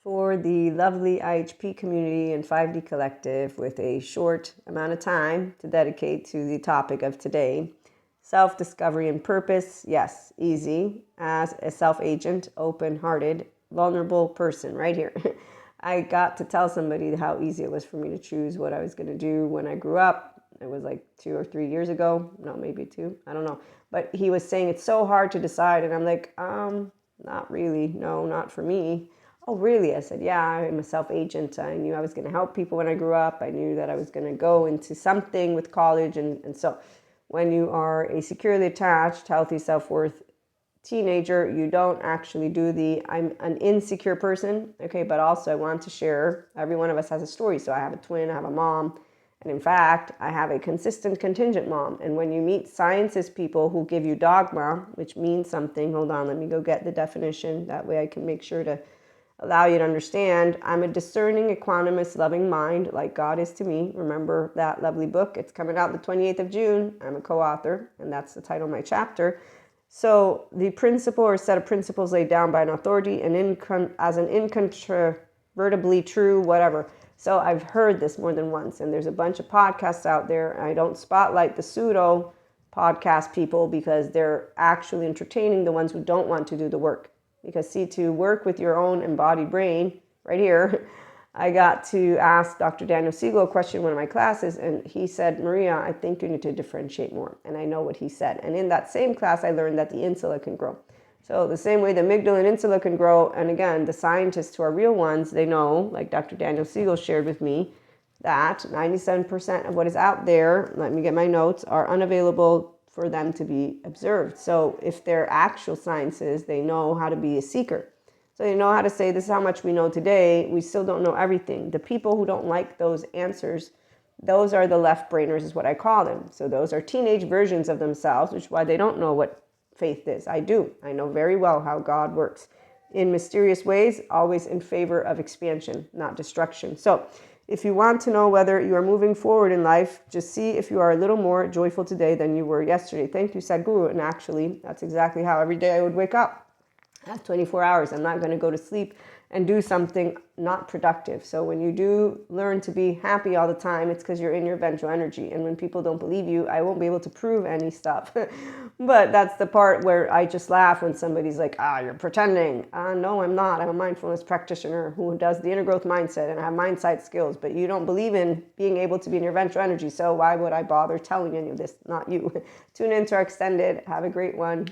for the lovely IHP community and 5D collective with a short amount of time to dedicate to the topic of today. Self-discovery and purpose, yes, easy. As a self-agent, open-hearted, vulnerable person right here. I got to tell somebody how easy it was for me to choose what I was going to do when I grew up. It was like 2 or 3 years ago. No, maybe 2. I don't know. But he was saying it's so hard to decide. And I'm like, not really. No, not for me. Oh, really? I said, yeah, I'm a self-agent. I knew I was going to help people when I grew up. I knew that I was going to go into something with college. And so when you are a securely attached, healthy self-worth teenager, you don't actually do the I'm an insecure person. Okay, but also I want to share, every one of us has a story. So I have a twin, I have a mom, and in fact I have a consistent contingent mom. And when you meet scientist people who give you dogma, which means something, hold on, let me go get the definition, that way I can make sure to allow you to understand. I'm a discerning, equanimous, loving mind, like God is to me. Remember that lovely book? It's coming out the 28th of June. I'm a co-author, and that's the title of my chapter. So the principle or set of principles laid down by an authority and as an incontrovertibly true, whatever. So I've heard this more than once, and there's a bunch of podcasts out there. I don't spotlight the pseudo podcast people because they're actually entertaining the ones who don't want to do the work. Because see, to work with your own embodied brain, right here, I got to ask Dr. Daniel Siegel a question in one of my classes, and he said, Maria, I think you need to differentiate more. And I know what he said. And in that same class, I learned that the insula can grow. So the same way the amygdala and insula can grow, and again, the scientists who are real ones, they know, like Dr. Daniel Siegel shared with me, that 97% of what is out there, let me get my notes, are unavailable for them to be observed. So if they're actual sciences, they know how to be a seeker. So they know how to say, this is how much we know today. We still don't know everything. The people who don't like those answers, those are the left brainers is what I call them. So those are teenage versions of themselves, which is why they don't know what faith is. I do. I know very well how God works in mysterious ways, always in favor of expansion, not destruction. So if you want to know whether you are moving forward in life, just see if you are a little more joyful today than you were yesterday. Thank you, Sadhguru. And actually, that's exactly how every day I would wake up. I have 24 hours. I'm not going to go to sleep and do something not productive. So when you do learn to be happy all the time, it's because you're in your ventral energy. And when people don't believe you, I won't be able to prove any stuff. But that's the part where I just laugh when somebody's like, you're pretending. No, I'm not. I'm a mindfulness practitioner who does the inner growth mindset, and I have mindsight skills. But you don't believe in being able to be in your ventral energy. So why would I bother telling any of this? Not you. Tune into our extended. Have a great one.